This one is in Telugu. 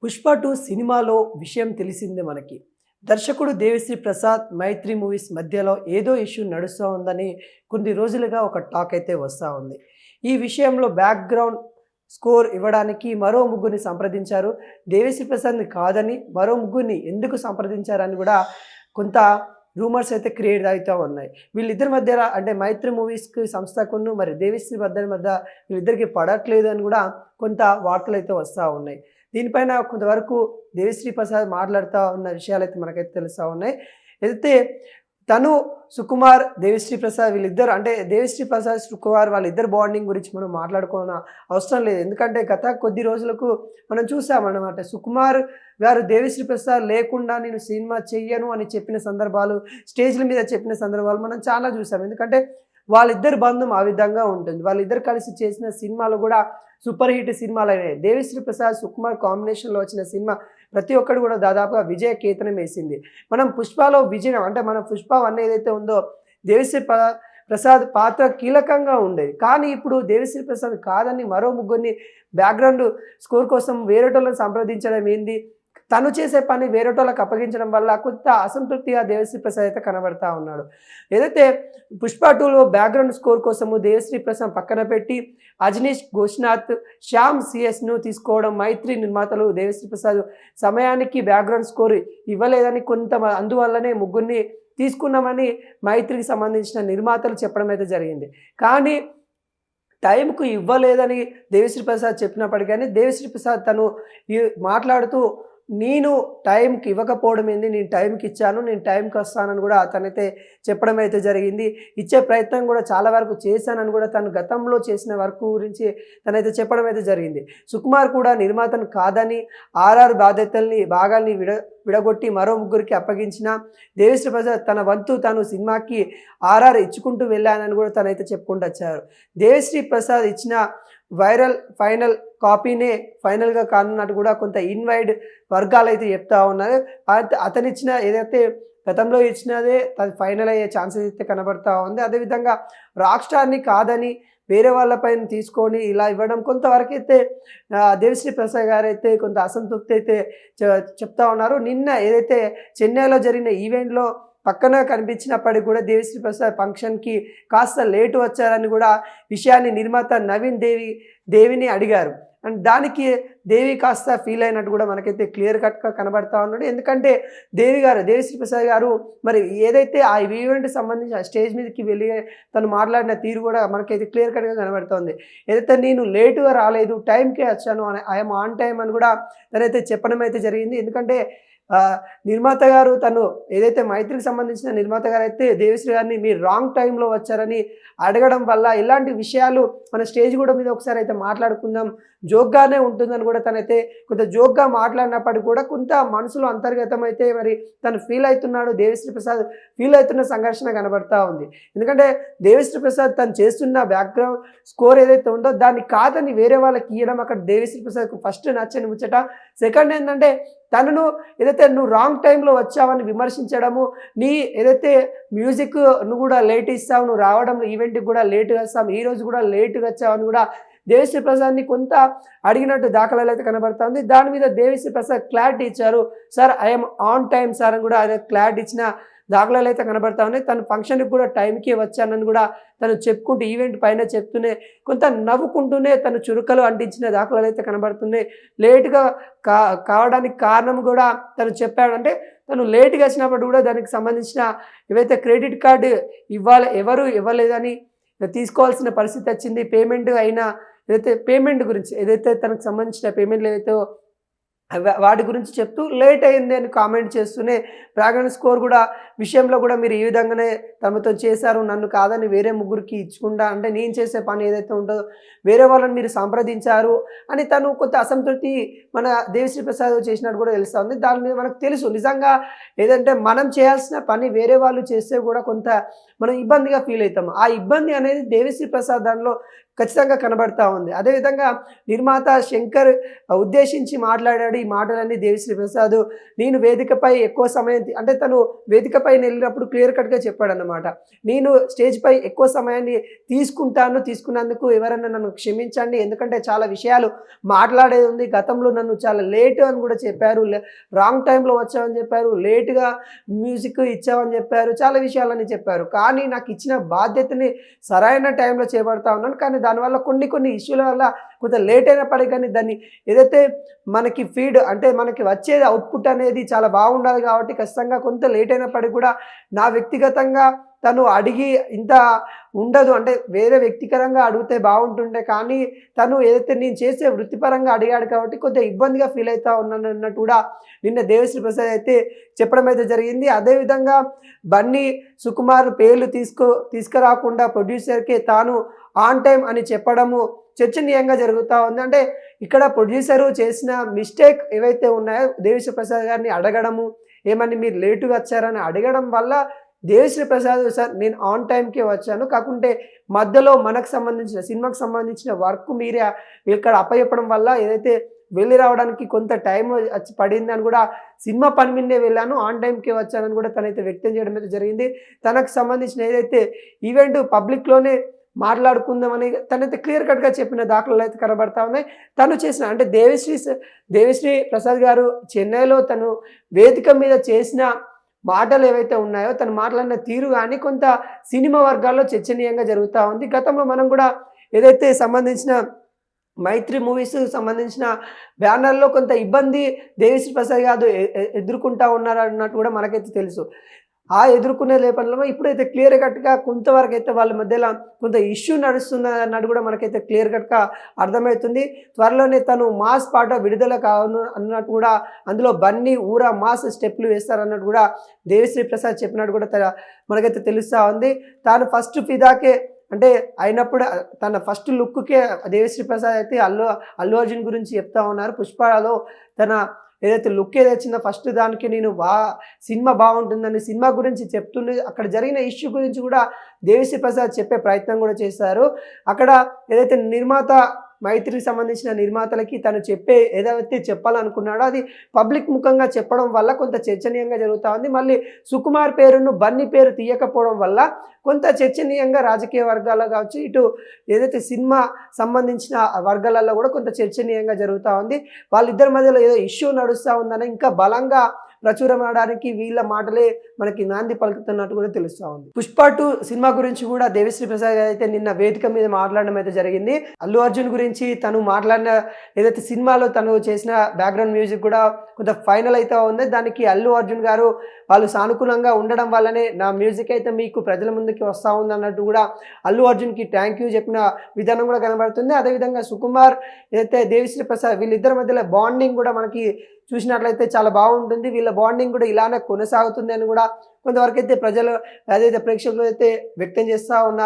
పుష్ప 2 సినిమాలో విషయం తెలిసిందే మనకి. దర్శకుడు దేవిశ్రీ ప్రసాద్, మైత్రి మూవీస్ మధ్యలో ఏదో ఇష్యూ నడుస్తా ఉందని కొన్ని రోజులుగా ఒక టాక్ అయితే వస్తా ఉంది. ఈ విషయంలో బ్యాక్‌గ్రౌండ్ స్కోర్ ఇవ్వడానికి మరో ముగ్గురిని సంప్రదించారు. దేవిశ్రీ ప్రసాద్‌ని కాదని మరో ముగ్గురిని ఎందుకు సంప్రదించారని కూడా కొంత రూమర్స్ అయితే క్రియేట్ అవుతా ఉన్నాయి. వీళ్ళిద్దరి మధ్యల అంటే మైత్రి మూవీస్‌కి సంస్థకును మరి దేవిశ్రీ మధ్య వీళ్ళిద్దరికీ పడట్లేదు అని కూడా కొంత వార్తలైతే వస్తా ఉన్నాయి. దీనిపైన కొంతవరకు దేవిశ్రీ ప్రసాద్ మాట్లాడుతూ ఉన్న విషయాలైతే మనకైతే తెలుస్తూ ఉన్నాయి. అయితే తను సుకుమార్, దేవిశ్రీ ప్రసాద్ వీళ్ళిద్దరు అంటే దేవిశ్రీ ప్రసాద్, సుకుమార్ వాళ్ళిద్దరు బాండింగ్ గురించి మనం మాట్లాడుకోవాల్సిన అవసరం లేదు. ఎందుకంటే గత కొద్ది రోజులకు మనం చూసామన్నమాట. సుకుమార్ గారు దేవిశ్రీ ప్రసాద్ లేకుండా నేను సినిమా చెయ్యను అని చెప్పిన సందర్భాలు, స్టేజ్ల మీద చెప్పిన సందర్భాలు మనం చాలా చూసాం. ఎందుకంటే వాళ్ళిద్దరి బంధం ఆ విధంగా ఉంటుంది. వాళ్ళిద్దరు కలిసి చేసిన సినిమాలు కూడా సూపర్ హిట్ సినిమాలైనాయి. దేవిశ్రీ ప్రసాద్, సుకుమార్ కాంబినేషన్లో వచ్చిన సినిమా ప్రతి ఒక్కరు కూడా దాదాపుగా విజయ కేతనం వేసింది. మనం పుష్పలో విజయం అంటే మన పుష్ప 1 ఏదైతే ఉందో దేవిశ్రీ ప్రసాద్ పాత్ర కీలకంగా ఉండేది. కానీ ఇప్పుడు దేవిశ్రీ ప్రసాద్ కాదని మరో ముగ్గురిని బ్యాక్‌గ్రౌండ్ స్కోర్ కోసం వేరేటోళ్ళని సంప్రదించడం ఏంది? తను చేసే పని వేరేటోళ్ళకి అప్పగించడం వల్ల కొంత అసంతృప్తిగా దేవిశ్రీ ప్రసాద్ అయితే కనబడతా ఉన్నాడు. ఏదైతే పుష్ప 2లో బ్యాక్‌గ్రౌండ్ స్కోర్ కోసము దేవిశ్రీ ప్రసాద్ పక్కన పెట్టి అజనీష్ ఘోష్నాథ్, శ్యామ్ సిఎస్ను తీసుకోవడం, మైత్రి నిర్మాతలు దేవిశ్రీ ప్రసాద్ సమయానికి బ్యాక్‌గ్రౌండ్ స్కోర్ ఇవ్వలేదని అందువల్లనే ముగ్గురిని తీసుకున్నామని మైత్రికి సంబంధించిన నిర్మాతలు చెప్పడం అయితే జరిగింది. కానీ టైంకు ఇవ్వలేదని దేవిశ్రీ ప్రసాద్ చెప్పినప్పటికీ కానీ దేవిశ్రీ ప్రసాద్ తను మాట్లాడుతూ నేను టైంకి ఇవ్వకపోవడం ఏంది, నేను టైంకి ఇచ్చాను, నేను టైంకి వస్తానని కూడా తనైతే చెప్పడం అయితే జరిగింది. ఇచ్చే ప్రయత్నం కూడా చాలా వరకు చేశానని కూడా తను గతంలో చేసిన వర్క్ గురించి తనైతే చెప్పడం అయితే జరిగింది. సుకుమార్ కూడా నిర్మాతను కాదని ఆర్ఆర్ బాధ్యతల్ని భాగాల్ని విడగొట్టి మరో ముగ్గురికి అప్పగించిన దేవిశ్రీ ప్రసాద్ తన వంతు తను సినిమాకి ఆర్ఆర్ ఇచ్చుకుంటూ వెళ్ళానని కూడా తనైతే చెప్పుకుంటూ వచ్చారు. దేవిశ్రీ ప్రసాద్ ఇచ్చిన ఫైనల్ కాపీనే ఫైనల్గా కానున్నట్టు కూడా కొంత ఇన్వైడ్ వర్గాలు అయితే చెప్తా ఉన్నారు. అతనిచ్చిన ఏదైతే గతంలో ఇచ్చినదే ఫైనల్ అయ్యే ఛాన్సెస్ అయితే కనబడతా ఉంది. అదేవిధంగా రాక్ స్టార్ని కాదని వేరే వాళ్ళపైన తీసుకొని ఇలా ఇవ్వడం కొంతవరకు అయితే దేవిశ్రీ ప్రసాద్ గారు అయితే కొంత అసంతృప్తి అయితే చెప్తా ఉన్నారు. నిన్న ఏదైతే చెన్నైలో జరిగిన ఈవెంట్లో పక్కన కనిపించినప్పటికీ కూడా దేవిశ్రీ ప్రసాద్ ఫంక్షన్కి కాస్త లేటు వచ్చారని కూడా విషయాన్ని నిర్మాత నవీన్ దేవిని అడిగారు. అండ్ దానికి దేవి కాస్త ఫీల్ అయినట్టు కూడా మనకైతే క్లియర్ కట్గా కనబడతా ఉన్నాడు. ఎందుకంటే దేవిశ్రీ ప్రసాద్ గారు మరి ఏదైతే ఆ ఈవెంట్కి సంబంధించి ఆ స్టేజ్ మీదకి వెళ్ళి తను మాట్లాడిన తీరు కూడా మనకైతే క్లియర్ కట్గా కనబడుతుంది. ఏదైతే నేను లేటుగా రాలేదు, టైంకే వచ్చాను అని ఐఎమ్ ఆన్ టైం అని కూడా తనైతే చెప్పడం అయితే జరిగింది. ఎందుకంటే నిర్మాత గారు తను ఏదైతే మైత్రికి సంబంధించిన నిర్మాత గారు అయితే దేవిశ్రీ గారిని మీరు రాంగ్ టైంలో వచ్చారని అడగడం వల్ల ఇలాంటి విషయాలు మన స్టేజ్ కూడా మీద ఒకసారి అయితే మాట్లాడుకుందాం, జోక్గానే ఉంటుందని కూడా తనైతే కొంత జోక్గా మాట్లాడినప్పటికీ కూడా కొంత మనసులో అంతర్గతం అయితే మరి తను ఫీల్ అవుతున్నాడు. దేవిశ్రీ ప్రసాద్ ఫీల్ అవుతున్న సంఘర్షణ కనబడతా ఉంది. ఎందుకంటే దేవిశ్రీ ప్రసాద్ తను చేస్తున్న బ్యాక్‌గ్రౌండ్ స్కోర్ ఏదైతే ఉందో దాన్ని కాదని వేరే వాళ్ళకి ఇవ్వడం అక్కడ దేవిశ్రీ ప్రసాద్కు ఫస్ట్ నచ్చని ముచ్చట. సెకండ్ ఏంటంటే తనను ఏదైతే నువ్వు రాంగ్ టైంలో వచ్చావని విమర్శించడము, నీ ఏదైతే మ్యూజిక్ నువ్వు కూడా లేట్ ఇస్తావు, నువ్వు రావడం ఈవెంట్కి కూడా లేటుగా వస్తావు, ఈరోజు కూడా లేటుగా వచ్చావని కూడా దేవిశ్రీ ప్రసాద్ని కొంత అడిగినట్టు దాఖలాలు అయితే కనబడతా ఉంది. దాని మీద దేవిశ్రీ ప్రసాద్ క్లారిటీ ఇచ్చారు. Sir I'm on time sir అని కూడా ఆయన క్లారిటీ ఇచ్చిన దాఖలాలు అయితే కనబడతా ఉన్నాయి. తను ఫంక్షన్కి కూడా టైంకి వచ్చానని కూడా తను చెప్పుకుంటూ ఈవెంట్ పైన చెప్తూనే కొంత నవ్వుకుంటూనే తను చురుకలు అంటించిన దాఖలాలు అయితే కనబడుతున్నాయి. లేటుగా కావడానికి కారణం కూడా తను చెప్పాడంటే తను లేటుగా వచ్చినప్పుడు కూడా దానికి సంబంధించిన ఏవైతే క్రెడిట్ కార్డు ఎవరు ఇవ్వలేదని తీసుకోవాల్సిన పరిస్థితి వచ్చింది. పేమెంట్ అయినా ఏదైతే పేమెంట్ గురించి ఏదైతే తనకు సంబంధించిన పేమెంట్లు ఏవైతే వాటి గురించి చెప్తూ లేట్ అయింది అని కామెంట్ చేస్తూనే బ్యాక్‌గ్రౌండ్ స్కోర్ కూడా విషయంలో కూడా మీరు ఈ విధంగానే తమతో చేశారు, నన్ను కాదని వేరే ముగ్గురికి ఇచ్చకుండా అంటే నేను చేసే పని ఏదైతే ఉంటుందో వేరే వాళ్ళని మీరు సంప్రదించారు అని తను కొంత అసంతృప్తి మన దేవిశ్రీ ప్రసాద్ చేసినట్టు కూడా తెలుస్తూ ఉంది. దాని మీద మనకు తెలుసు నిజంగా ఏదంటే మనం చేయాల్సిన పని వేరే వాళ్ళు చేస్తే కూడా కొంత మనం ఇబ్బందిగా ఫీల్ అవుతాము. ఆ ఇబ్బంది అనేది దేవిశ్రీ ప్రసాద్ దానిలో ఖచ్చితంగా కనబడతా ఉంది. అదేవిధంగా నిర్మాత శంకర్ ఉద్దేశించి మాట్లాడాడు. ఈ మాటలన్నీ దేవిశ్రీ ప్రసాద్ నేను వేదికపై ఎక్కువ సమయం అంటే తను వేదికపైన వెళ్ళినప్పుడు క్లియర్ కట్‌గా చెప్పాడన్నమాట. నేను స్టేజ్‌పై ఎక్కువ సమయాన్ని తీసుకున్నందుకు ఎవరైనా నన్ను క్షమించండి. ఎందుకంటే చాలా విషయాలు మాట్లాడేది ఉంది. గతంలో నన్ను చాలా లేట్ అని కూడా చెప్పారు. రాంగ్ టైంలో వచ్చావని చెప్పారు. లేట్‌గా మ్యూజిక్ ఇచ్చావని చెప్పారు. చాలా విషయాలని చెప్పారు. కానీ నాకు ఇచ్చిన బాధ్యతని సరైన టైంలో చేపడతా ఉన్నాను. కానీ దానివల్ల కొన్ని ఇష్యూల వల్ల కొంత లేట్ అయినప్పటికీ కానీ దాన్ని ఏదైతే మనకి ఫీడ్ అంటే మనకి వచ్చేది అవుట్‌పుట్ అనేది చాలా బాగుండాలి కాబట్టి ఖచ్చితంగా కొంత లేట్ అయినప్పటికీ కూడా నా వ్యక్తిగతంగా తను అడిగి ఇంత ఉండదు. అంటే వేరే వ్యక్తిగతంగా అడిగితే బాగుంటుండే. కానీ తను ఏదైతే నేను చేసే వృత్తిపరంగా అడిగాడు కాబట్టి కొద్దిగా ఇబ్బందిగా ఫీల్ అవుతా ఉన్నాను అన్నట్టు కూడా నిన్న దేవిశ్రీ ప్రసాద్ అయితే చెప్పడం అయితే జరిగింది. అదేవిధంగా బన్నీ సుకుమార్ పేర్లు తీసుకురాకుండా ప్రొడ్యూసర్‌కే తాను ఆన్ టైమ్ అని చెప్పడము చర్చనీయంగా జరుగుతూ ఉంది. అంటే ఇక్కడ ప్రొడ్యూసరు చేసిన మిస్టేక్ ఏవైతే ఉన్నాయో దేవిశ్రీ ప్రసాద్ గారిని అడగడము, ఏమని మీరు లేటుగా వచ్చారని అడగడం వల్ల దేవిశ్రీ ప్రసాద్ సార్ నేను ఆన్ టైంకే వచ్చాను. కాకుంటే మధ్యలో మనకు సంబంధించిన సినిమాకి సంబంధించిన వర్క్ మీరే ఇక్కడ అప్పచెప్పడం వల్ల ఏదైతే వెళ్ళి రావడానికి కొంత టైం పడిందని కూడా సినిమా పని మీదే వెళ్ళాను. ఆన్ టైంకే వచ్చానని కూడా తనైతే వ్యక్తం చేయడం అయితే జరిగింది. తనకు సంబంధించిన ఏదైతే ఈవెంట్ పబ్లిక్‌లోనే మాట్లాడుకుందామని తనైతే క్లియర్ కట్‌గా చెప్పిన దాఖలాలు అయితే కనబడతా ఉన్నాయి. తను చేసిన అంటే దేవిశ్రీ ప్రసాద్ గారు చెన్నైలో తను వేదిక మీద చేసిన మాటలు ఏవైతే ఉన్నాయో తను మాట్లాడిన తీరు కానీ కొంత సినిమా వర్గాల్లో చర్చనీయంగా జరుగుతూ ఉంది. గతంలో మనం కూడా ఏదైతే సంబంధించిన మైత్రి మూవీస్ సంబంధించిన బ్యానర్‌లో కొంత ఇబ్బంది దేవిశ్రీ ప్రసాద్ గారు ఎదుర్కొంటా ఉన్నారన్నట్టు కూడా మనకైతే తెలుసు. ఆ ఎదుర్కొనే నేపథ్యంలో ఇప్పుడైతే క్లియర్ కట్‌గా కొంతవరకైతే వాళ్ళ మధ్యలో కొంత ఇష్యూ నడుస్తున్నదన్నట్టు కూడా మనకైతే క్లియర్ కట్‌గా అర్థమవుతుంది. త్వరలోనే తను మాస్ పాట విడుదల కాను అన్నట్టు కూడా అందులో బన్నీ ఊరా మాస్ స్టెప్పులు వేస్తారన్నట్టు కూడా దేవిశ్రీ ప్రసాద్ చెప్పినట్టు కూడా మనకైతే తెలుస్తూ ఉంది. తాను ఫస్ట్ ఫిదాకే అంటే అయినప్పుడు తన ఫస్ట్ లుక్‌కే దేవిశ్రీ ప్రసాద్ అయితే అల్లు అర్జున్ గురించి చెప్తా ఉన్నారు. పుష్పలో తన ఏదైతే లుక్ ఏదొచ్చిందో ఫస్ట్ దానికి నేను సినిమా బాగుంటుందని సినిమా గురించి చెప్తుండే అక్కడ జరిగిన ఇష్యూ గురించి కూడా దేవిశ్రీ ప్రసాద్ చెప్పే ప్రయత్నం కూడా చేశారు. అక్కడ ఏదైతే నిర్మాత మైత్రికి సంబంధించిన నిర్మాతలకి తను ఏదైతే చెప్పాలనుకున్నాడో అది పబ్లిక్ ముఖంగా చెప్పడం వల్ల కొంత చర్చనీయంగా జరుగుతూ ఉంది. మళ్ళీ సుకుమార్ పేరును బన్నీ పేరు తీయకపోవడం వల్ల కొంత చర్చనీయంగా రాజకీయ వర్గాల్లో కావచ్చు, ఇటు ఏదైతే సినిమా సంబంధించిన వర్గాలలో కూడా కొంత చర్చనీయంగా జరుగుతూ ఉంది. వాళ్ళిద్దరి మధ్యలో ఏదో ఇష్యూ నడుస్తూ ఉందని ఇంకా బలంగా ప్రచురం అవడానికి వీళ్ళ మాటలే మనకి నాంది పలుకుతున్నట్టు కూడా తెలుస్తూ ఉంది. పుష్ప 2 సినిమా గురించి కూడా దేవిశ్రీ ప్రసాద్ అయితే నిన్న వేదిక మీద మాట్లాడడం అయితే జరిగింది. అల్లు అర్జున్ గురించి తను మాట్లాడిన ఏదైతే సినిమాలో తను చేసిన బ్యాక్గ్రౌండ్ మ్యూజిక్ కూడా కొంత ఫైనల్ అయితే ఉంది. దానికి అల్లు అర్జున్ గారు వాళ్ళు సానుకూలంగా ఉండడం వల్లనే నా మ్యూజిక్ అయితే మీకు ప్రజల ముందుకి వస్తూ ఉంది అన్నట్టు కూడా అల్లు అర్జున్కి థ్యాంక్ యూ చెప్పిన విధానం కూడా కనబడుతుంది. అదేవిధంగా సుకుమార్ ఏదైతే దేవిశ్రీ ప్రసాద్ వీళ్ళిద్దరి మధ్యలో బాండింగ్ కూడా మనకి చూసినట్లయితే చాలా బాగుంటుంది. వీళ్ళ బాండింగ్ కూడా ఇలానే కొనసాగుతుంది అని కూడా కొంతవరకు అయితే ప్రజలు అదైతే ప్రేక్షకులు అయితే వ్యక్తం చేస్తూ ఉన్నారు.